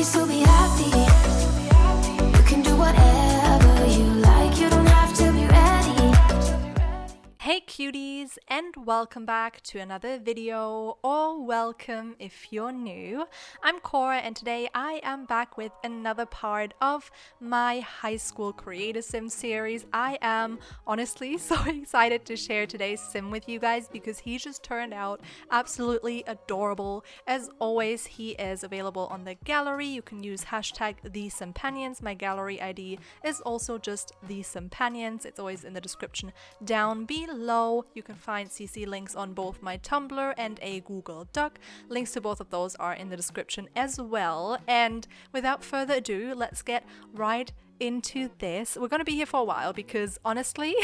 still be happy. You can do whatever you like. You don't have to be ready. Hey cuties, and welcome back to another video, or welcome if you're new. I'm Cora, and today I am back with another part of my high school creator sim series. I am honestly so excited to share today's sim with you guys because he just turned out absolutely adorable. As always, he is available on the gallery. You can use hashtag TheSimPanions. My gallery ID is also just TheSimPanions. It's always in the description down below. You can find CC links on both my Tumblr and a Google Doc. Links to both of those are in the description as well. And without further ado, let's get right into this. We're going to be here for a while because honestly,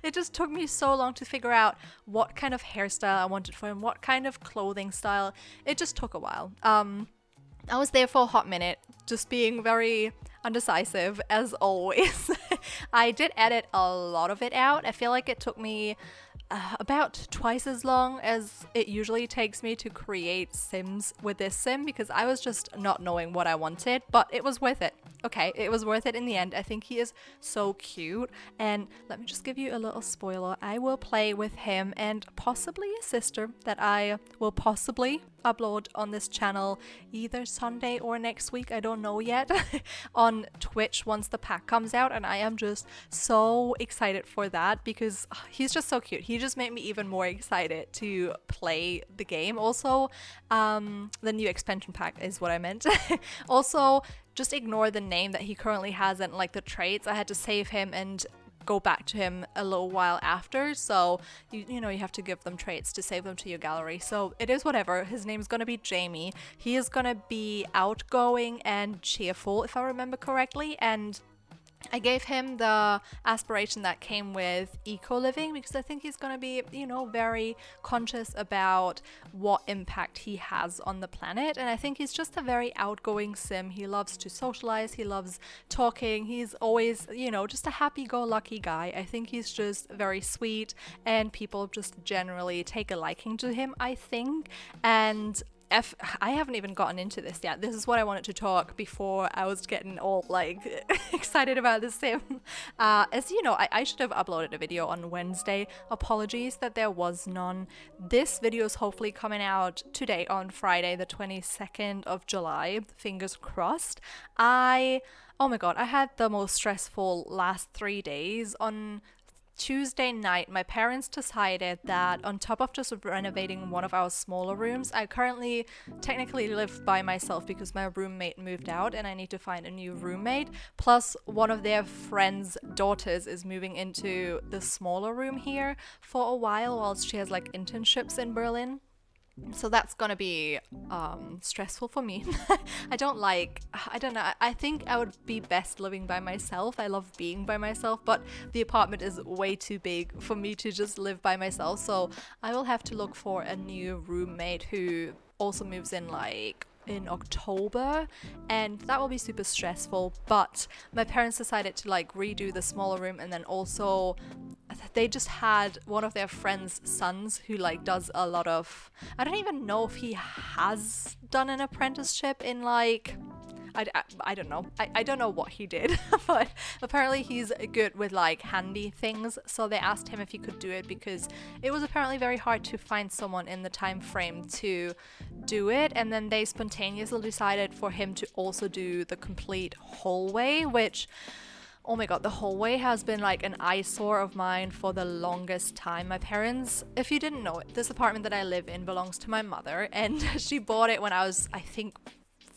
it just took me so long to figure out what kind of hairstyle I wanted for him, what kind of clothing style. It just took a while. I was there for a hot minute, just being very undecisive as always. I did edit a lot of it out. I feel like it took me about twice as long as it usually takes me to create sims with this sim because I was just not knowing what I wanted, but it was worth it. Okay, it was worth it in the end. I think he is so cute, and let me just give you a little spoiler. I will play with him and possibly a sister that I will possibly upload on this channel either Sunday or next week, I don't know yet, on Twitch once the pack comes out, and I am just so excited for that because he's just so cute. He just made me even more excited to play the game. Also, the new expansion pack is what I meant. Also, just ignore the name that he currently has and like the traits. I had to save him and go back to him a little while after, so you know you have to give them traits to save them to your gallery. So it is whatever. His name's gonna be Jamie. He is gonna be outgoing and cheerful, if I remember correctly, and I gave him the aspiration that came with eco-living because I think he's going to be, you know, very conscious about what impact he has on the planet. And I think he's just a very outgoing sim. He loves to socialize. He loves talking. He's always, you know, just a happy-go-lucky guy. I think he's just very sweet and people just generally take a liking to him, I think. And I haven't even gotten into this yet. This is what I wanted to talk before I was getting all like excited about this sim. As you know, I should have uploaded a video on Wednesday. Apologies that there was none. This video is hopefully coming out today on Friday, the 22nd of July. Fingers crossed. Oh my god, I had the most stressful last 3 days. On Tuesday night, my parents decided that on top of just renovating one of our smaller rooms, I currently technically live by myself because my roommate moved out and I need to find a new roommate. Plus, one of their friends' daughters is moving into the smaller room here for a whilst she has like internships in Berlin. So that's gonna be stressful for me. I don't know, I think I would be best living by myself. I love being by myself, but the apartment is way too big for me to just live by myself, so I will have to look for a new roommate who also moves in like in October, and that will be super stressful. But my parents decided to like redo the smaller room, and then also they just had one of their friends' sons who like does a lot of, I don't even know if he has done an apprenticeship in like, I don't know. I don't know what he did, but apparently he's good with like handy things. So they asked him if he could do it because it was apparently very hard to find someone in the time frame to do it. And then they spontaneously decided for him to also do the complete hallway, which, oh my god, the hallway has been like an eyesore of mine for the longest time. My parents, if you didn't know it, this apartment that I live in belongs to my mother, and she bought it when I was, I think,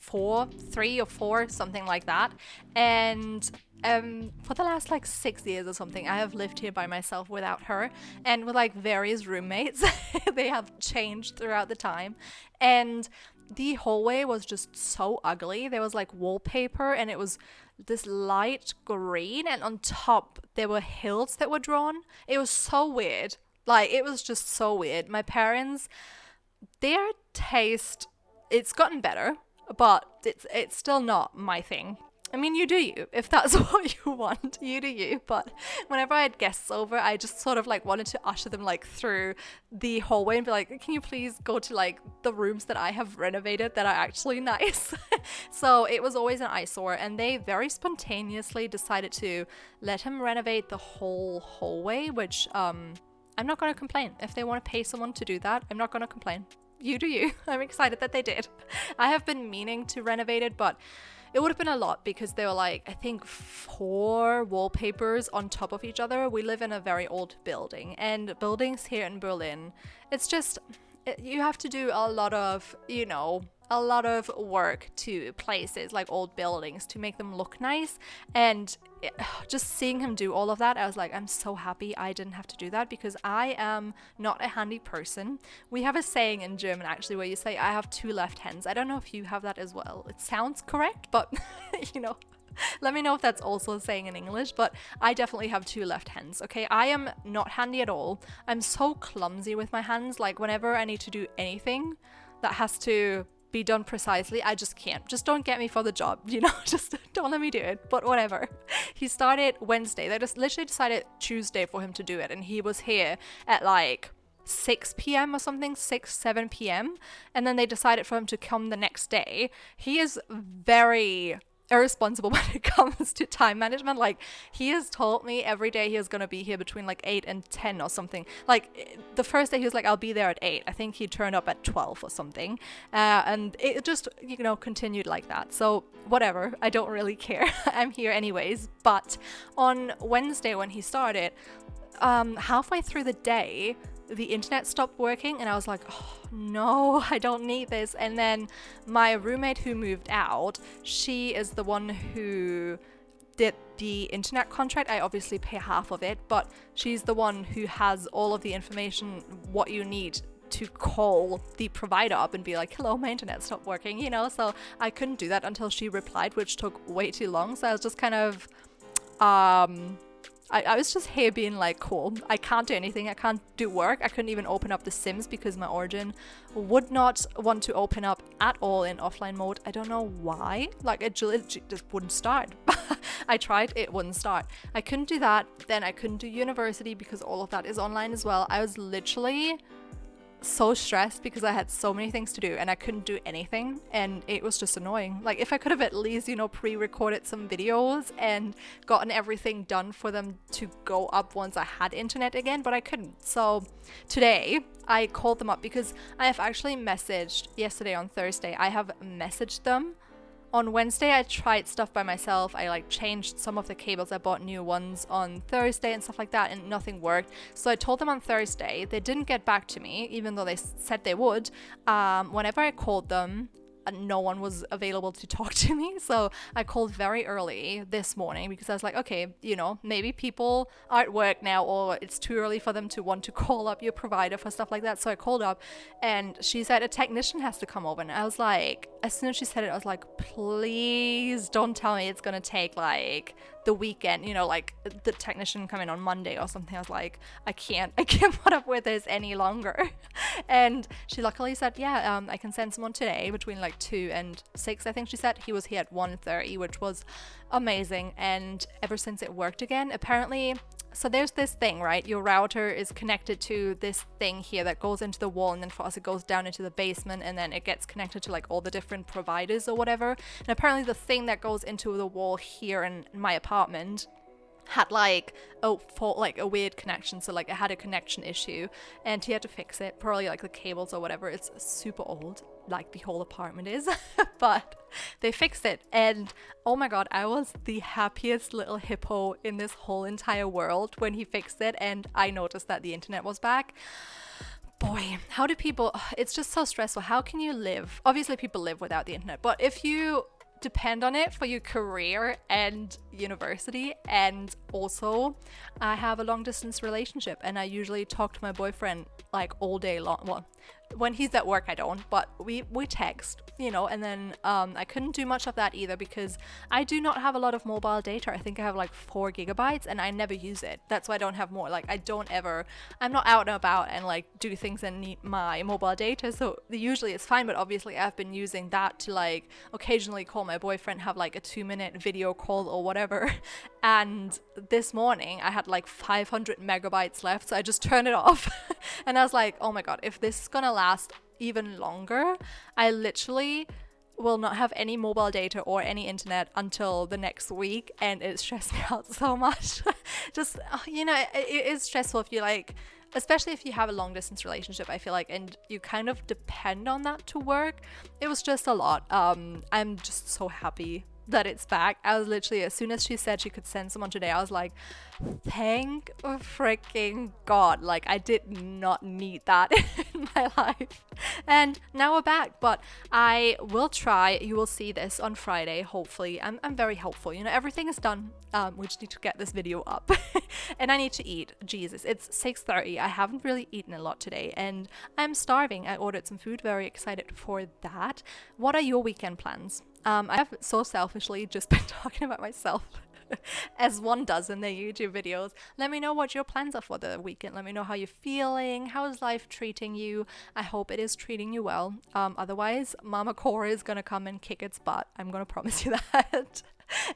3 or 4, something like that. And for the last like 6 years or something, I have lived here by myself without her and with like various roommates. They have changed throughout the time, and the hallway was just so ugly. There was like wallpaper and it was this light green, and on top there were hills that were drawn. It was so weird. Like, it was just so weird. My parents, their taste, it's gotten better, but it's still not my thing. I mean, you do you. If that's what you want, you do you. But whenever I had guests over, I just sort of like wanted to usher them like through the hallway and be like, can you please go to like the rooms that I have renovated that are actually nice? So it was always an eyesore, and they very spontaneously decided to let him renovate the whole hallway, which I'm not going to complain. If they want to pay someone to do that, I'm not going to complain. You do you. I'm excited that they did. I have been meaning to renovate it, but it would have been a lot because there were like, I think 4 wallpapers on top of each other. We live in a very old building, and buildings here in Berlin, it's just, you have to do a lot of, you know, a lot of work to places like old buildings to make them look nice. And just seeing him do all of that, I was like, I'm so happy I didn't have to do that, because I am not a handy person. We have a saying in German actually where you say, I have 2 left hands. I don't know if you have that as well. It sounds correct, but you know, let me know if that's also a saying in English. But I definitely have 2 left hands. Okay, I am not handy at all. I'm so clumsy with my hands. Like whenever I need to do anything that has to be done precisely, I just can't. Just don't get me for the job, you know. Just don't let me do it. But whatever. He started Wednesday. They just literally decided Tuesday for him to do it, and he was here at like 6 p.m. or something, 7 p.m. And then they decided for him to come the next day. He is very irresponsible when it comes to time management. Like, he has told me every day he is going to be here between like 8 and 10 or something. Like the first day he was like, I'll be there at 8. I think he turned up at 12 or something, and it just, you know, continued like that. So whatever, I don't really care. I'm here anyways. But on Wednesday when he started, halfway through the day, the internet stopped working, and I was like, oh no, I don't need this. And then my roommate who moved out, she is the one who did the internet contract. I obviously pay half of it, but she's the one who has all of the information, what you need to call the provider up and be like, hello, my internet stopped working, you know. So I couldn't do that until she replied, which took way too long. So I was just kind of I was just here being like, cool, I can't do anything. I can't do work. I couldn't even open up The Sims because my Origin would not want to open up at all in offline mode. I don't know why. Like, it just wouldn't start. I tried, it wouldn't start. I couldn't do that. Then I couldn't do university because all of that is online as well. I was literally so stressed because I had so many things to do and I couldn't do anything, and it was just annoying. Like, if I could have at least, you know, pre-recorded some videos and gotten everything done for them to go up once I had internet again, but I couldn't. So today I called them up because I have actually messaged yesterday on Thursday. I have messaged them. On Wednesday, I tried stuff by myself. I like changed some of the cables. I bought new ones on Thursday and stuff like that, and nothing worked. So I told them on Thursday. They didn't get back to me, even though they said they would. Whenever I called them, no one was available to talk to me. So I called very early this morning because I was like, okay, you know, maybe people are at work now, or it's too early for them to want to call up your provider for stuff like that. So I called up and she said a technician has to come over. And I was like, as soon as she said it, I was like, please don't tell me it's going to take like the weekend, you know, like the technician coming on Monday or something. I was like, I can't put up with this any longer. And she luckily said, yeah, I can send someone today between like 2 and 6, I think she said. He was here at 1:30, which was amazing. And ever since it worked again, apparently. So there's this thing, right? Your router is connected to this thing here that goes into the wall, and then for us it goes down into the basement, and then it gets connected to like all the different providers or whatever. And apparently the thing that goes into the wall here in my apartment had like a weird connection. So like it had a connection issue and he had to fix it, probably like the cables or whatever. It's super old, like the whole apartment is. But they fixed it, and oh my god, I was the happiest little hippo in this whole entire world when he fixed it and I noticed that the internet was back. Boy, how do people, it's just so stressful. How can you live? Obviously people live without the internet, but if you depend on it for your career and university, and also I have a long distance relationship and I usually talk to my boyfriend like all day long. Well, When he's at work, I don't, but we text, you know. And then I couldn't do much of that either because I do not have a lot of mobile data. I think I have like 4 gigabytes and I never use it. That's why I don't have more. Like I'm not out and about and like do things and need my mobile data, so usually it's fine. But obviously I've been using that to like occasionally call my boyfriend, have like a 2-minute video call or whatever. And this morning I had like 500 megabytes left, so I just turned it off. And I was like, oh my god, if this is gonna last even longer, I literally will not have any mobile data or any internet until the next week, and it stressed me out so much. Just, you know, it is stressful if you like, especially if you have a long distance relationship, I feel like, and you kind of depend on that to work. It was just a lot. I'm just so happy that it's back. I was literally, as soon as she said she could send someone today, I was like, thank freaking god. Like, I did not need that in my life. And now we're back, but I will try. You will see this on Friday, hopefully. I'm very hopeful. You know, everything is done. We just need to get this video up. And I need to eat. Jesus, it's 6:30. I haven't really eaten a lot today and I'm starving. I ordered some food, very excited for that. What are your weekend plans? I have so selfishly just been talking about myself as one does in their YouTube videos. Let me know what your plans are for the weekend. Let me know how you're feeling. How is life treating you? I hope it is treating you well. Otherwise, Mama Cora is gonna come and kick its butt. I'm gonna promise you that.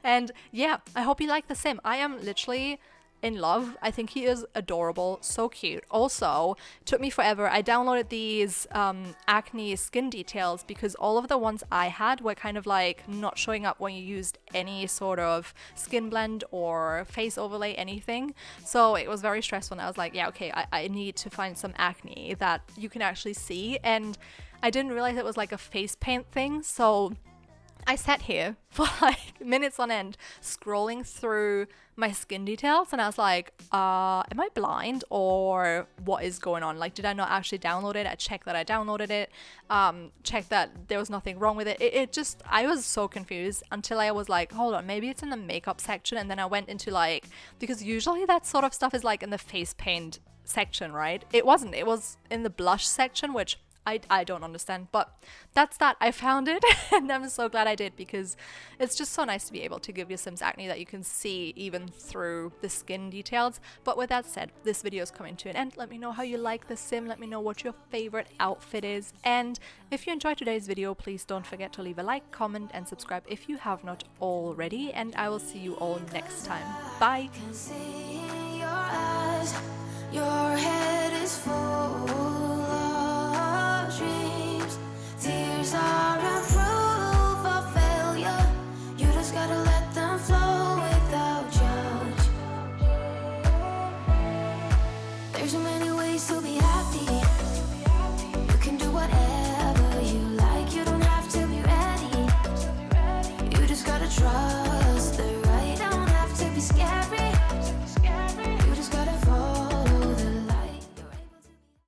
And yeah, I hope you like The Sim. I am literally in love. I think he is adorable, so cute. Also, took me forever. I downloaded these acne skin details because all of the ones I had were kind of like not showing up when you used any sort of skin blend or face overlay, anything. So it was very stressful, and I was like, yeah, okay, I need to find some acne that you can actually see. And I didn't realize it was like a face paint thing, so I sat here for like minutes on end scrolling through my skin details, and I was like, am I blind or what is going on? Like, did I not actually download it? I checked that I downloaded it, checked that there was nothing wrong with it. It just, I was so confused until I was like, hold on, maybe it's in the makeup section. And then I went into like, because usually that sort of stuff is like in the face paint section, right? It wasn't. It was in the blush section, which I don't understand, but that's that. I found it and I'm so glad I did, because it's just so nice to be able to give your Sims acne that you can see even through the skin details. But with that said, this video is coming to an end. Let me know how you like the Sim. Let me know what your favorite outfit is. And if you enjoyed today's video, please don't forget to leave a like, comment, and subscribe if you have not already. And I will see you all next time. Bye. Can see in your eyes, your head is full.